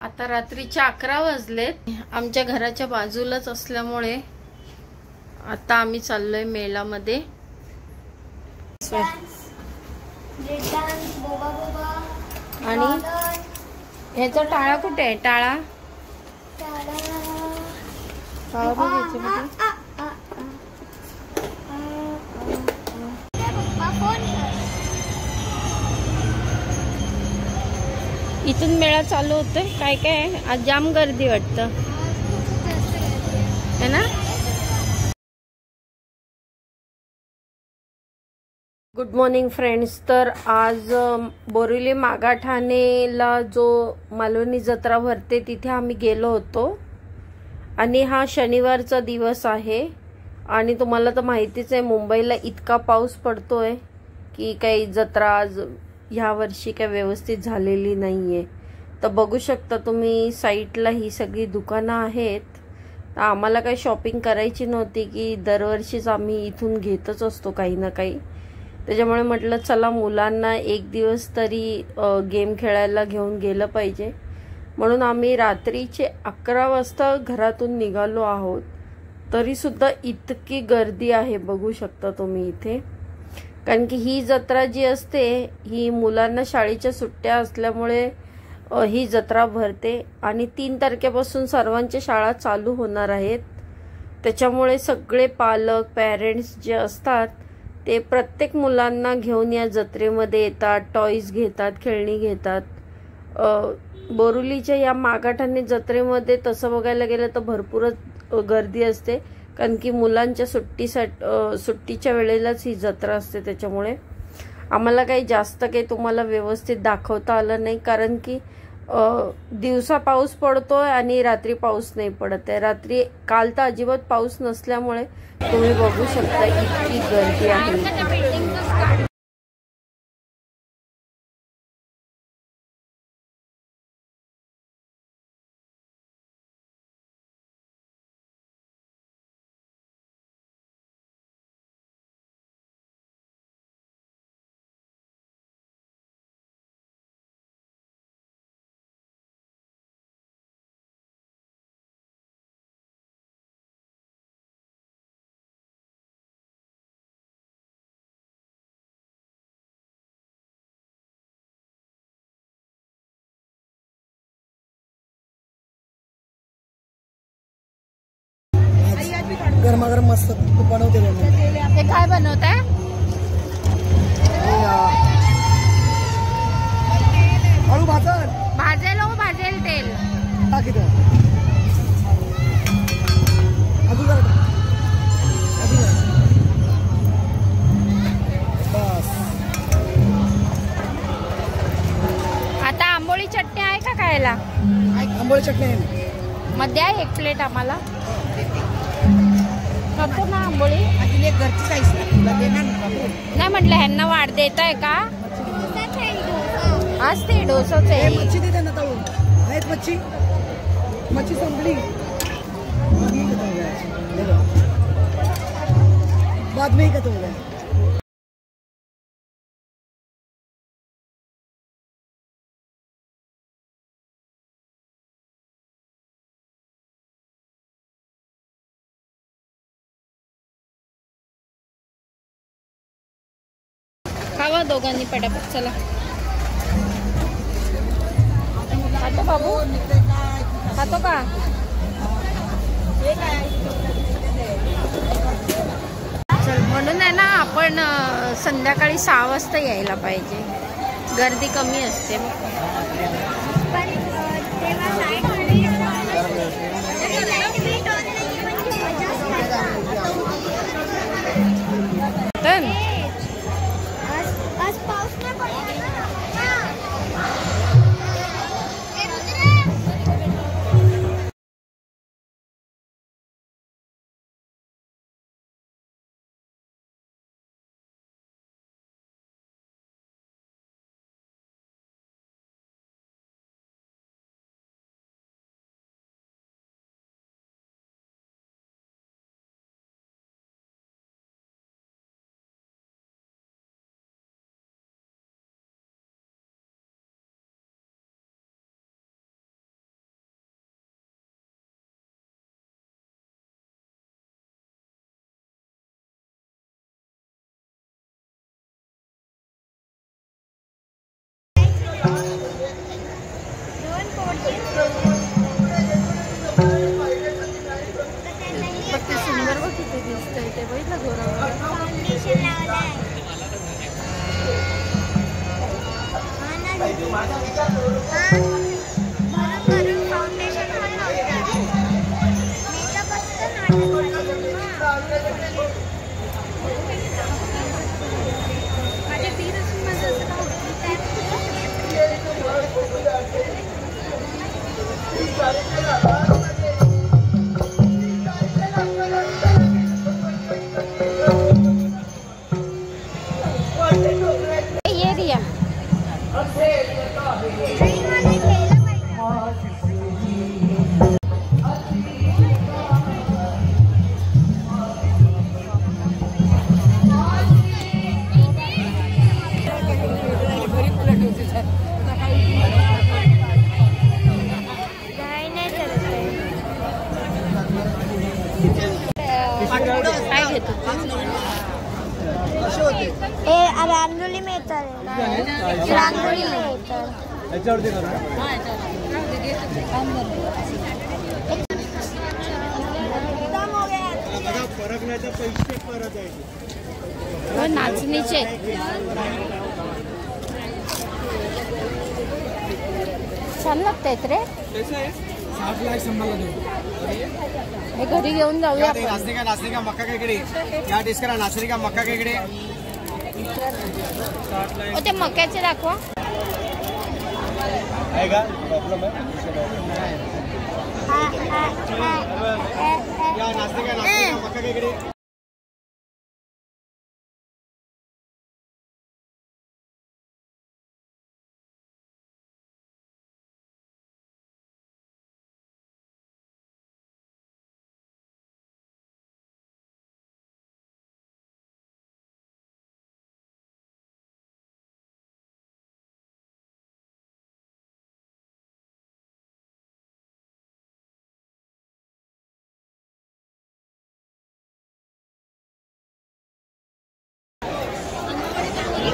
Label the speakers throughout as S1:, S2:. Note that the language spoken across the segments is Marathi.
S1: आता रात्रीचे 11 वाजलेत. आमच्या घराच्या बाजूलाच असल्यामुळे आता आम्ही चाललोय मेळामध्ये. आणि ह्याचा टाळा कुठे आहे? टाळा इथून मेळा चालू होतोय. काय काय आहे आज? जाम गर्दी वाटतं है ना. Good morning friends. तर आज बोरिवली मागाठाणेला जो मालवणी जत्रा भरते तिथे आम्ही गेलो होतो. आणि हा शनिवारचा दिवस आहे. आणि तुम्हाला तर माहितीच आहे मुंबईला इतका पाऊस पडतोय की काही जत्रा आज ह्या वर्षी काही व्यवस्थित झालेली नाहीये. तर बघू शकता तुम्ही साईडला ही सगळी दुकानं आहेत. तर आम्हाला काही शॉपिंग करायची नव्हती की दरवर्षीच आम्ही इथून घेतच असतो काही ना काही. त्याच्यामुळे म्हटलं चला मुलांना एक दिवस तरी गेम खेळायला घेऊन गेलं पाहिजे. म्हणून आम्ही रात्रीचे 11 वाजता घरातून निघालो आहोत. तरी सुद्धा इतकी गर्दी आहे बघू शकता तुम्ही इथे. कारण की ही जत्रा जी असते ही मुलांना शाळेच्या सुट्ट्या असल्यामुळे ही जत्रा भरते. आणि 3 तारखेपासून सर्वांच्या शाळा चालू होणार आहेत. त्याच्यामुळे सगळे पालक पेरेंट्स जे असतात ते प्रत्येक मुलांना घेऊन या जत्रेमध्ये येतात. टॉयज घेतात, खेळणी घेतात. बोरिवलीच्या या मागाठाणे जत्रेमध्ये तसं बघायला गेलं तर भरपूरच गर्दी असते. कारण की मुलांच्या सुट्टीच्या वेळेलाच ही जत्रा असते. त्याच्यामुळे आम्हाला काही जास्त काही तुम्हाला व्यवस्थित दाखवता आलं नाही. कारण की दिवसा पाऊस पडतोय आणि रात्री पाऊस नाही पडत आहे. रात्री काल तर अजिबात पाऊस नसल्यामुळे तुम्ही बघू शकता इतकी गर्दी आहे.
S2: गरमागरम मस्त बनवते.
S1: हे काय बनवताय?
S2: आळू भाजल
S1: भाजेल हो, भाजेल तेल
S2: टाकी द्या. अजून जरा बस.
S1: आता आंबोळी चटणी आहे का खायला?
S2: आंबोळी चटणी आहे
S1: मध्ये आहे 1 प्लेट आम्हाला. खातो ना आंबोळी. नाही म्हटलं ह्यांना वाढ देताय का? आज ते डोसाच आहे.
S2: मच्छी देते ना ताऊ. आहेत मच्छी. मच्छी संपली. बाद में ही खत्म हो गया.
S1: खावा दोघांनी पटापट. चला खातो बाबू? खातो का? चल म्हणून आहे ना आपण संध्याकाळी 6 वाजता यायला पाहिजे. गर्दी कमी असते. ते सुंदर बघ किती दिसतंय ते बघितलं गोरा ये रिया काय घेतो
S3: रांगोळी मिळतात रांगोळी मिळतात
S1: नाचणीचे छान लागतायत रे हे घरी घेऊन जाऊया आपण.
S2: नाचणी का मक्का केकडे या टेस्ट करा नाचणी का मक्का केकडे
S1: ते मक्याचे दाखवा
S2: आहे का प्रॉब्लेम आहे या नाचणी का मक्का केकडे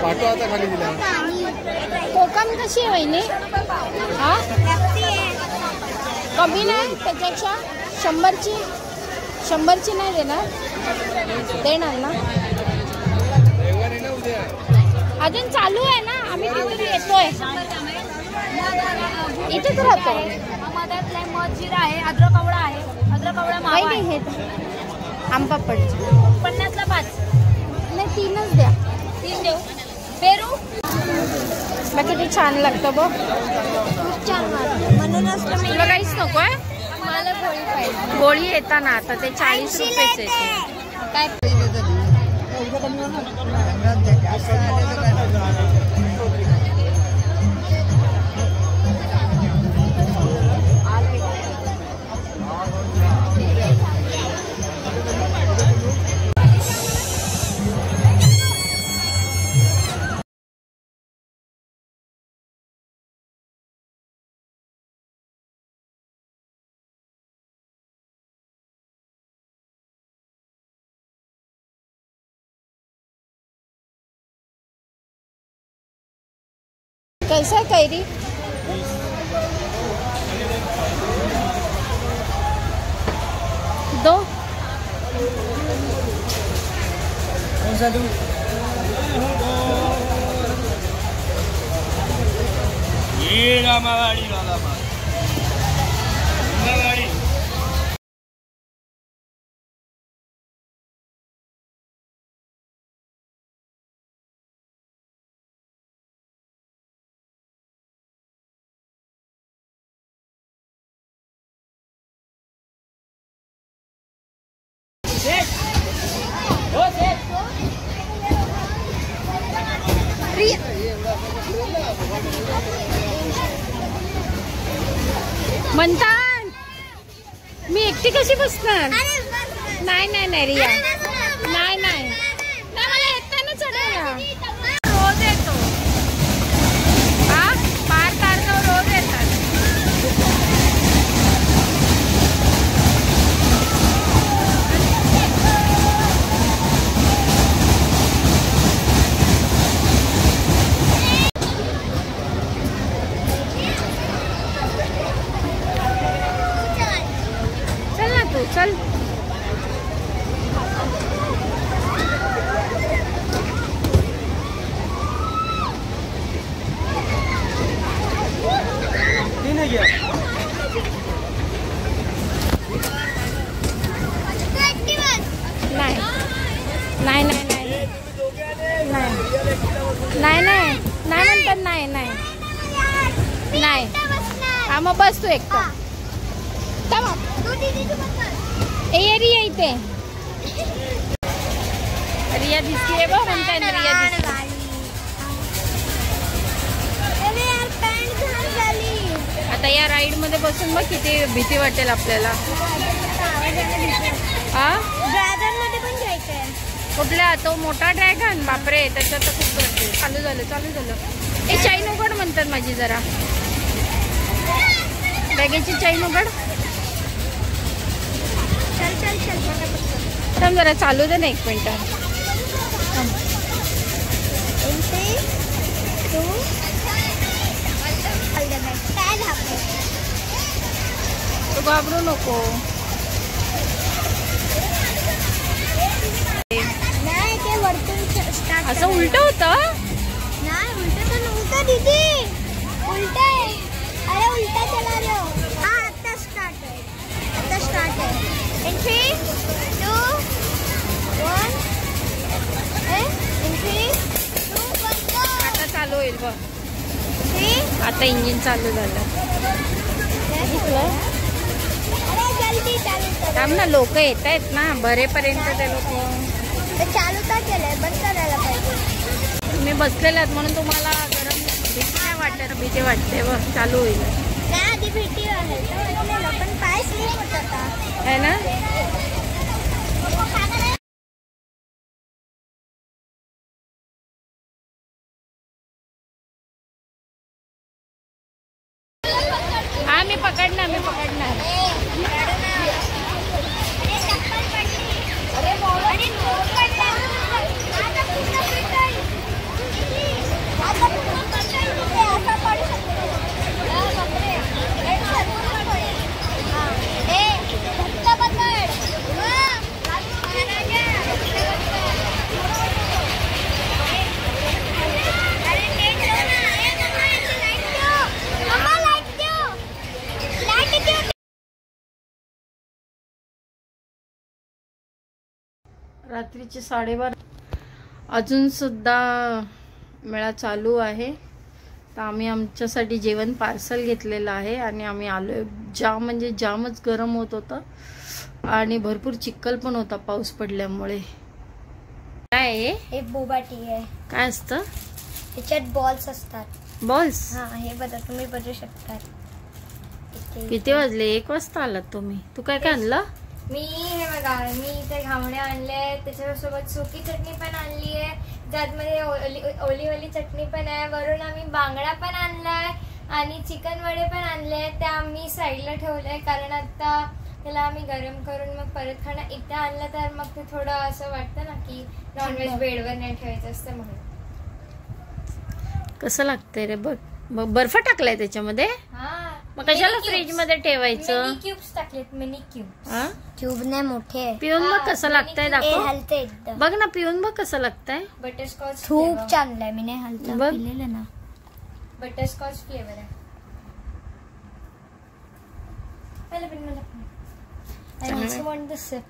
S2: पाठवा आता खाली दिला
S1: कोकम कशी आहे वहिनी हा कमी नाही त्याच्यापेक्षा 100ची नाही देणार ना अजून चालू आहे ना आम्ही तिथे येतोय इथेच राहतो
S3: मजीरा आहे अद्रक आवळा आहे अद्रक आवळा
S1: माहिती हे आंबापड
S3: 50ला 5
S1: नाही 3च द्या
S3: 3 देऊ पेरू
S1: बघ किती छान लागतं बघ
S3: खूप छान वाटतं म्हणूनच
S1: तुला काहीच नकोय
S3: मला पोळी पाहिजे
S1: गोळी येताना आता ते 40 रुपयाच येते
S3: काय
S1: कैसा है कैरी दो
S2: कौन सा दूं ये रामावाड़ी वाला रामावाड़ी
S1: म्हणतात मी एकटी कशी बसणार नाही नाही नाही रिया नाही नाही मला येतं ना चढायला रोज येतो हा 5 तारखेवर रोज येतात चल. नाही नाही नाही नाही नाही नाही म्हणतात. नाही नाही नाही. हा मग बस तू एकटा. ए रिया इथे. रिया दिसतीये बघ. म्हणताय ना रिया दिसते. आता या राईड मध्ये बसून बघ किती भीती वाटेल आपल्याला. हा
S3: ड्रॅगन मध्ये पण जायचंय.
S1: कुठल्या? तो मोठा ड्रॅगन. बापरे त्याच्यात तर खूप गर्दी. चालू झालं चालू झालं. हे चैन उघड म्हणतात माझी. जरा बॅगेची चैन उघड.
S3: चल चल चल.
S1: थांब जरा चालू दे ना 1 मिनिट. तू घाबरू नको.
S3: नाही ते वरतून स्टार्ट.
S1: असं उलट होतं.
S3: नाही उलट तर नव्हतं दीदी. उलट आहे. अरे उलटा चला रे. हा आता स्टार्ट आहे. आता स्टार्ट आहे. In 3, 2, 1. In 3, 2, 1 go.
S1: आता चालू होईल बघ.
S3: 3.
S1: आता इंजिन चालू झालं.
S3: अरे जल्दी चालू कर.
S1: थांब ना. लोक येत आहेत ना बरेपर्यंत. ते लोक
S3: चालू का केलंय? बंद करायला पाहिजे.
S1: तुम्ही बसलेले आहेत म्हणून तुम्हाला गरम भीती नाही वाटत. भीती वाटते बघ. चालू होईल.
S3: नाही आधी भीती आहे पण पाय स्लिप होत होता
S1: है ना. हा मी पकडणार. मी पकडणार. रात्रीचे 12:30 अजून सुद्धा मेळा चालू आहे. तर आम्ही आमच्यासाठी जेवण पार्सल घेतलेलं आहे आणि आम्ही आलोय. जाम म्हणजे जामच गरम होत होतं आणि भरपूर चिखल पण होता पाऊस पडल्यामुळे. काय आहे
S3: हे? बोबाटी आहे.
S1: काय असतं?
S3: त्याच्यात बॉल्स असतात.
S1: बॉल्स.
S3: हा हे बघा तुम्ही बघू शकता.
S1: किती वाजले? 1 वाजता आलात तुम्ही. तू काय काय आणलं?
S3: मी हे बघा मी इथे घावणे आणले. त्याच्यासोबत सुकी चटणी पण आणली आहे. त्यातमध्ये ओली ओली चटणी पण आहे. वरून आम्ही बांगडा पण आणलाय आणि चिकन वडे पण आणले. ते आम्ही साईडला ठेवलंय कारण आता त्याला आम्ही गरम करून मग परत खाणं. इथे आणलं तर मग ते थोडं असं वाटतं ना की नॉनव्हेज बेडवर नाही ठेवायचं असतं म्हणून.
S1: कसं लागतंय रे बघ. बर्फ टाकलाय त्याच्यामध्ये.
S3: हा
S1: मग कशाला फ्रीज मध्ये ठेवायचं?
S3: मिनी क्यूब्स टाकलेत. Mini cubes.
S1: हा
S3: क्यूब नाही मोठे.
S1: पिऊन बघ कसं लागतंय. दाखव.
S3: हलते एकदम.
S1: बघ ना पिऊन बघ कसं लागतंय.
S3: बटरस्कॉच खूप चांगलं आहे. मी नाही हलतं
S1: बघ.
S3: पिलेलं ना. बटरस्कॉच फ्लेवर आहे. मला पण मला पण. I also want the sip.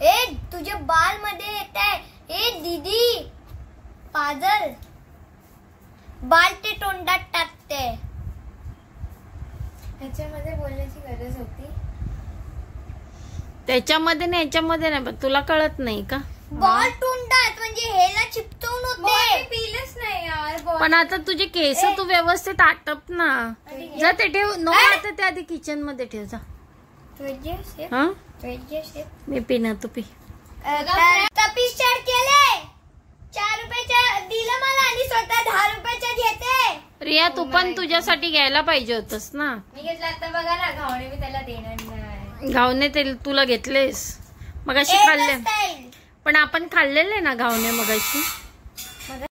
S3: ए तुझे बाल मध्ये येत आहे. ए दीदी पागल. बाल ते तोंडात टाकते. ह्याच्यामध्ये बोलण्याची गरज होती.
S1: त्याच्यामध्ये नाही याच्यामध्ये नाही. तुला कळत नाही का?
S3: बॉल तोंडात म्हणजे हेला चिपटवून होते. पिलंच नाही यार.
S1: पण आता तुझे केस तू व्यवस्थित आटप ना. जा ते ठेव. नो आता ते आधी किचन मध्ये ठेव. जा. हा मी पिना तू पी.
S3: तपिस्टर केले. 4 रुपयाच्या दिलं मला आणि स्वतः 10 रुपयाच्या घेते.
S1: रिया तू पण तुझ्यासाठी घ्यायला पाहिजे होतस ना.
S3: मी घेतलं आता बघा ना. घावणे मी त्याला देणार नाही.
S1: घावणे ते तुला घेतलेस मगाशी खाल्ले. पण आपण खाल्लेले ना घावणे मगाशी.